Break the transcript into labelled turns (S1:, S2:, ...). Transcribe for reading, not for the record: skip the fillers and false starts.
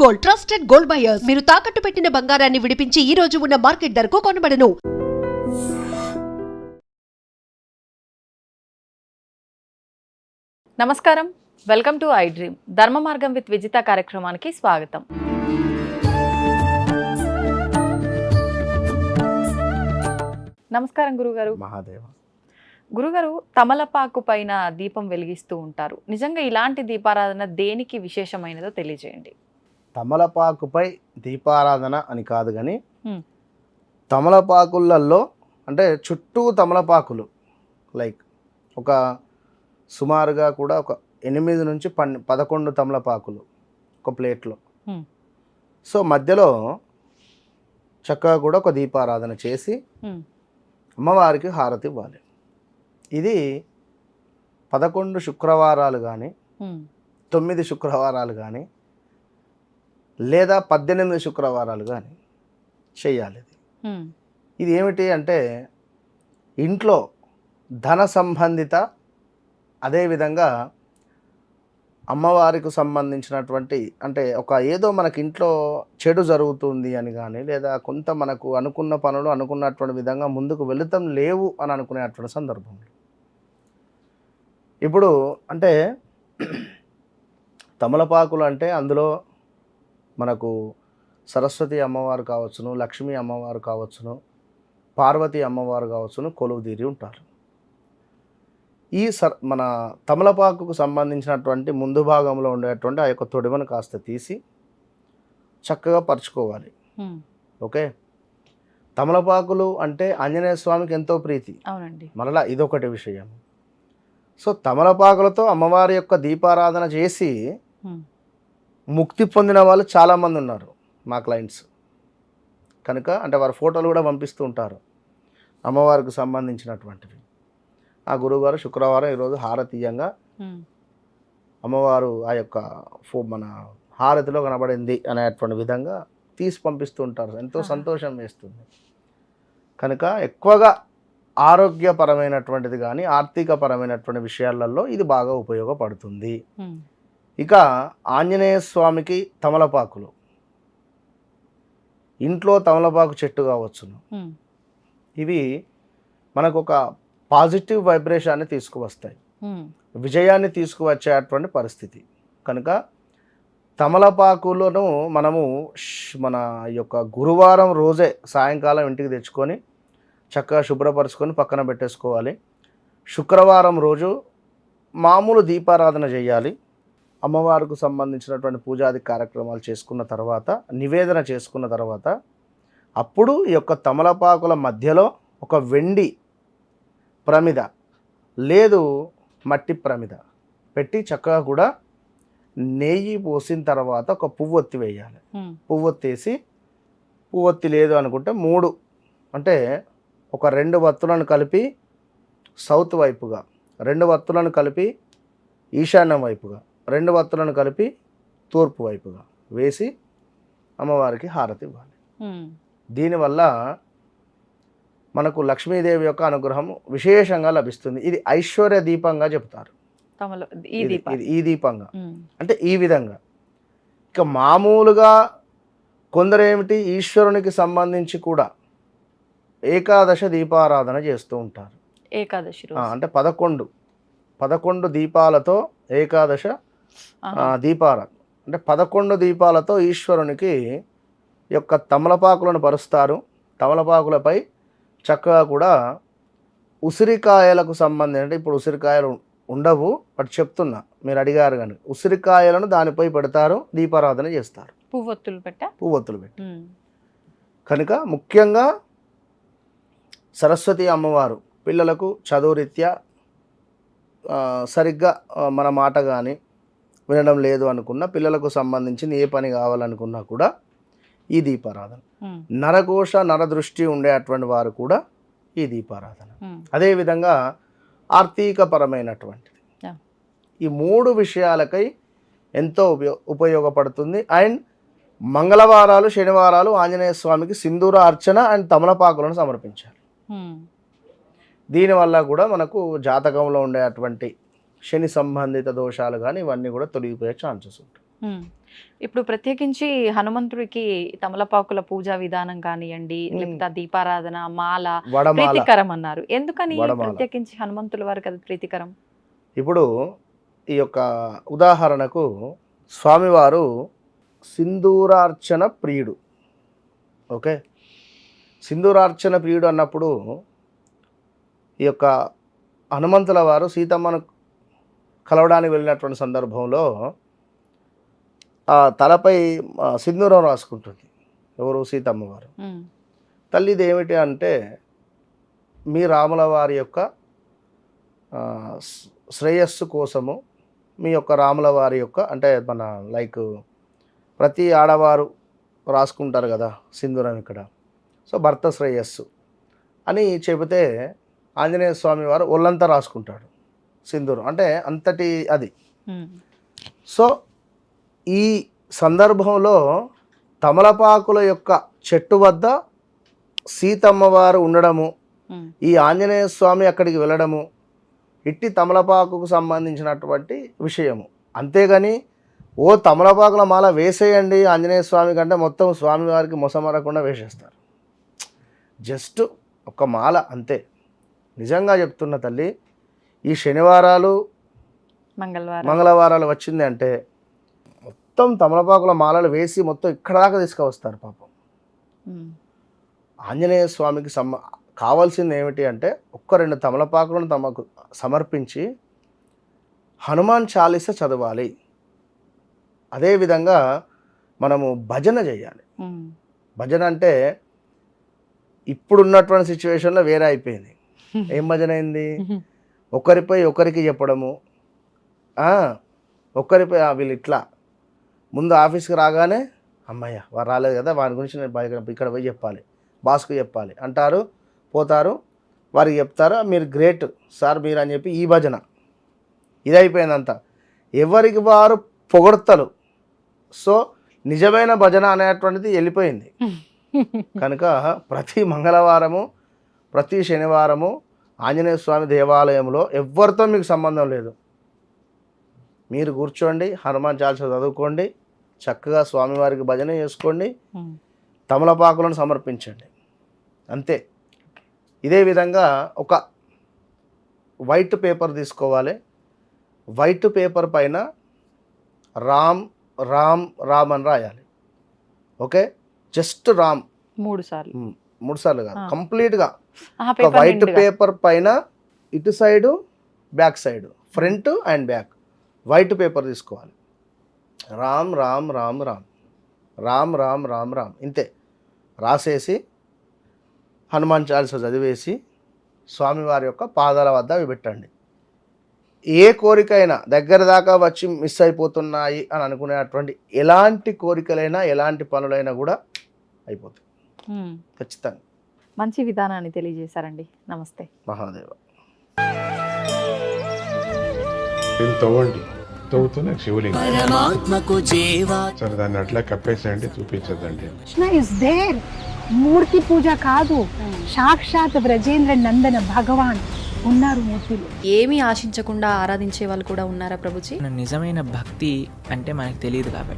S1: Gold, trusted gold buyers. మీరు తాకట్టు పెట్టిన బంగారాన్ని విడిపించి ఈ రోజు ఉన్న మార్కెట్ ధరకు కొనబడను.
S2: నమస్కారం, వెల్కమ్ టు ఐ డ్రీమ్. ధర్మ మార్గం విత్ విజిత కార్యక్రమానికి స్వాగతం. నమస్కారం గురుగారు.
S3: మహాదేవ.
S2: గురుగారు, తమలపాకు పైన దీపం వెలిగిస్తూ ఉంటారు. నిజంగా ఇలాంటి దీపారాధన దేనికి విశేషమైనదో తెలియజేయండి.
S3: తమలపాకుపై దీపారాధన అని కాదు కానీ తమలపాకులలో అంటే చుట్టూ తమలపాకులు లైక్ ఒక సుమారుగా కూడా ఒక 8 నుంచి 11 తమలపాకులు ఒక ప్లేట్లో. సో మధ్యలో చక్కగా కూడా ఒక దీపారాధన చేసి అమ్మవారికి హారతి ఇవ్వాలి. ఇది 11 శుక్రవారాలు కానీ 9 శుక్రవారాలు కానీ లేదా 18 శుక్రవారాలు కానీ చెయ్యాలి. ఇది ఏమిటి అంటే ఇంట్లో ధన సంబంధిత, అదేవిధంగా అమ్మవారికి సంబంధించినటువంటి అంటే ఒక ఏదో మనకి ఇంట్లో చెడు జరుగుతుంది అని కానీ లేదా కొంత మనకు అనుకున్న పనులు అనుకున్నటువంటి విధంగా ముందుకు వెళుతాం లేవు అని అనుకునేటువంటి సందర్భంలో ఇప్పుడు అంటే తమలపాకులు అంటే అందులో మనకు సరస్వతి అమ్మవారు కావచ్చును, లక్ష్మీ అమ్మవారు కావచ్చును, పార్వతీ అమ్మవారు కావచ్చును కొలువు తీరి ఉంటారు. ఈ మన తమలపాకుకు సంబంధించినటువంటి ముందు భాగంలో ఉండేటువంటి ఆ యొక్క తొడిమను కాస్త తీసి చక్కగా పరుచుకోవాలి. ఓకే, తమలపాకులు అంటే ఆంజనేయ స్వామికి ఎంతో ప్రీతి.
S2: అవునండి.
S3: మరలా ఇదొకటి విషయం. సో తమలపాకులతో అమ్మవారి యొక్క దీపారాధన చేసి ముక్తి పొందిన వాళ్ళు చాలామంది ఉన్నారు మా క్లయింట్స్. కనుక అంటే వారి ఫోటోలు కూడా పంపిస్తూ ఉంటారు అమ్మవారికి సంబంధించినటువంటివి. ఆ గురువుగారు శుక్రవారం ఈరోజు హారతీయంగా అమ్మవారు ఆ యొక్క మన హారతిలో కనబడింది అనేటువంటి విధంగా తీసి పంపిస్తూ ఉంటారు. ఎంతో సంతోషం వేస్తుంది. కనుక ఎక్కువగా ఆరోగ్యపరమైనటువంటిది కానీ ఆర్థికపరమైనటువంటి విషయాలలో ఇది బాగా ఉపయోగపడుతుంది. ఇక ఆంజనేయ స్వామికి తమలపాకులు, ఇంట్లో తమలపాకు చెట్టు కావచ్చును, ఇవి మనకు ఒక పాజిటివ్ వైబ్రేషన్ని తీసుకువస్తాయి, విజయాన్ని తీసుకువచ్చేటువంటి పరిస్థితి. కనుక తమలపాకులను మనము మన యొక్క గురువారం రోజే సాయంకాలం ఇంటికి తెచ్చుకొని చక్కగా శుభ్రపరచుకొని పక్కన పెట్టేసుకోవాలి. శుక్రవారం రోజు మామూలు దీపారాధన చేయాలి. అమ్మవారికి సంబంధించినటువంటి పూజాది కార్యక్రమాలు చేసుకున్న తర్వాత, నివేదన చేసుకున్న తర్వాత అప్పుడు ఈ యొక్క తమలపాకుల మధ్యలో ఒక వెండి ప్రమిద లేదు మట్టి ప్రమిద పెట్టి చక్కగా కూడా నెయ్యి పోసిన తర్వాత ఒక పువ్వొత్తి వేయాలి. పువ్వొత్తేసి పువ్వొత్తి లేదు అనుకుంటే 3 అంటే ఒక 2 వత్తులను కలిపి సౌత్ వైపుగా, 2 వత్తులను కలిపి ఈశాన్యం వైపుగా, 2 వత్తులను కలిపి తూర్పు వైపుగా వేసి అమ్మవారికి హారతి ఇవ్వాలి. దీనివల్ల మనకు లక్ష్మీదేవి యొక్క అనుగ్రహం విశేషంగా లభిస్తుంది. ఇది ఐశ్వర్య దీపంగా చెప్తారు. ఈ దీపంగా అంటే ఈ విధంగా. ఇక మామూలుగా కొందరేమిటి ఈశ్వరునికి సంబంధించి కూడా ఏకాదశ దీపారాధన చేస్తూ ఉంటారు.
S2: ఏకాదశి
S3: అంటే 11 దీపాలతో ఏకాదశ దీపారాధన అంటే 11 దీపాలతో ఈశ్వరునికి యొక్క తమలపాకులను పరుస్తారు. తమలపాకులపై చక్కగా కూడా ఉసిరికాయలకు సంబంధించి, అంటే ఇప్పుడు ఉసిరికాయలు ఉండవు బట్ చెప్తున్నా, మీరు అడిగారు కానీ ఉసిరికాయలను దానిపై పెడతారు, దీపారాధన చేస్తారు, పువ్వొత్తులు పెట్టి. కనుక ముఖ్యంగా సరస్వతి అమ్మవారు పిల్లలకు చదువురీత్యా సరిగ్గా మన మాట కానీ వినడం లేదు అనుకున్న పిల్లలకు సంబంధించిన ఏ పని కావాలనుకున్నా కూడా ఈ దీపారాధన. నరఘోష నరదృష్టి ఉండేటువంటి వారు కూడా ఈ దీపారాధన. అదేవిధంగా ఆర్థికపరమైనటువంటిది. ఈ 3 విషయాలకై ఎంతో ఉపయోగపడుతుంది. అండ్ మంగళవారాలు శనివారాలు ఆంజనేయ స్వామికి సింధూర అర్చన అండ్ తమలపాకులను సమర్పించాలి. దీనివల్ల కూడా మనకు జాతకంలో ఉండేటువంటి శని సంబంధిత దోషాలు కానీ ఇవన్నీ కూడా తొలగిపోయే ఛాన్సెస్ ఉంటాయి.
S2: ఇప్పుడు ప్రత్యేకించి హనుమంతుడికి తమలపాకుల పూజా విధానం కానివ్వండి, లేకపోతే ఆ దీపారాధన, మాల
S3: వడమాల
S2: ప్రీతికరం అన్నారు. ఎందుకని
S3: వడమాల.
S2: ప్రత్యేకించి హనుమంతుల వారికి అది ప్రీతికరం?
S3: ఇప్పుడు ఈ యొక్క ఉదాహరణకు స్వామివారు సింధూరార్చన ప్రియుడు. ఓకే, సింధూరార్చన ప్రియుడు అన్నప్పుడు ఈ యొక్క హనుమంతుల వారు సీతమ్మను కలవడానికి వెళ్ళినటువంటి సందర్భంలో ఆ తలపై సింధూరం రాసుకుంటుంది ఎవరు? సీతమ్మ వారు. తల్లి ఇది ఏమిటి అంటే, మీ రాముల వారి యొక్క శ్రేయస్సు కోసము, మీ యొక్క రాముల వారి యొక్క అంటే మన లైక్ ప్రతి ఆడవారు రాసుకుంటారు కదా సింధూరం ఇక్కడ, సో భర్త శ్రేయస్సు అని చెబితే ఆంజనేయ స్వామి వారు ఒళ్ళంతా రాసుకుంటాడు సింధూరం, అంటే అంతటి అది. సో ఈ సందర్భంలో తమలపాకుల యొక్క చెట్టు వద్ద సీతమ్మ వారు ఉండడము, ఈ ఆంజనేయ స్వామి అక్కడికి వెళ్ళడము, ఇట్టి తమలపాకుకు సంబంధించినటువంటి విషయము. అంతేగాని ఓ తమలపాకుల మాల వేసేయండి ఆంజనేయ స్వామి కంటే మొత్తం స్వామివారికి మొసమరకుండా వేసేస్తారు. జస్ట్ ఒక మాల అంతే. నిజంగా చెప్తున్న తల్లి, ఈ శనివారాలు మంగళవారాలు వచ్చింది అంటే మొత్తం తమలపాకుల మాలలు వేసి మొత్తం ఇక్కడ దాకా తీసుకువస్తారు పాపం. ఆంజనేయ స్వామికి కావాల్సింది ఏమిటి అంటే ఒక్క 2 తమలపాకులను తమకు సమర్పించి హనుమాన్ చాలీస చదవాలి. అదేవిధంగా మనము భజన చేయాలి. భజన అంటే ఇప్పుడున్నటువంటి సిచ్యువేషన్లో వేరే అయిపోయింది. ఏం భజన అయింది? ఒకరిపై ఒకరికి చెప్పడము, ఒకరిపై వీళ్ళు ఇట్లా ముందు ఆఫీస్కి రాగానే అమ్మయ్య వారు రాలేదు కదా, వారి గురించి నేను ఇక్కడ పోయి చెప్పాలి, బాస్కు చెప్పాలి అంటారు, పోతారు, వారికి చెప్తారు మీరు గ్రేట్ సార్ మీరు అని చెప్పి ఈ భజన ఇది అయిపోయిందంతా. ఎవరికి వారు పొగడ్తలు. సో నిజమైన భజన అనేటువంటిది వెళ్ళిపోయింది. కనుక ప్రతి మంగళవారము ప్రతి శనివారము ఆంజనేయ స్వామి దేవాలయంలో ఎవరితో మీకు సంబంధం లేదు, మీరు కూర్చోండి, హనుమాన్ చాలీస చదువుకోండి, చక్కగా స్వామివారికి భజన చేసుకోండి, తమలపాకులను సమర్పించండి, అంతే. ఇదే విధంగా ఒక వైట్ పేపర్ తీసుకోవాలి. వైట్ పేపర్ పైన రామ్ రామ్ రామ్ అని రాయాలి. ఓకే, జస్ట్ రామ్ 3 సార్లు కాదు, కంప్లీట్గా ఒక వైట్ పేపర్ పైన ఇటు side back side front and back white paper తీసుకోవాలి. రామ్ రామ్ రామ్ రామ్ రామ్ రామ్ రామ్ రామ్ ఇంతే రాసేసి హనుమాన్ చాలీస చదివేసి స్వామివారి యొక్క పాదాల వద్ద అవి పెట్టండి. ఏ కోరికైనా దగ్గర దాకా వచ్చి మిస్ అయిపోతున్నాయి అని అనుకునేటువంటి ఎలాంటి కోరికలైనా ఎలాంటి పనులైనా కూడా అయిపోతాయి ఖచ్చితంగా.
S2: మంచి విధానాన్ని తెలియజేశారండి. నమస్తే.
S3: మహాదేవ.
S4: తవ్వండి, తవ్వుతూనే శివలింగం సరే దాన్ని అట్లా కప్పేసేయండి, చూపించదండి.
S5: Krishna is there. మూర్తి పూజ కాదు, సాక్షాత్ బ్రజేంద్ర నందన భగవాన్ ఉన్నారు మూర్తిలో.
S2: ఏమీ ఆశించకుండా ఆరాధించే వాళ్ళు కూడా ఉన్నారా ప్రభుజీ?
S6: నిజమైన భక్తి అంటే మనకు తెలియదు కాబట్టి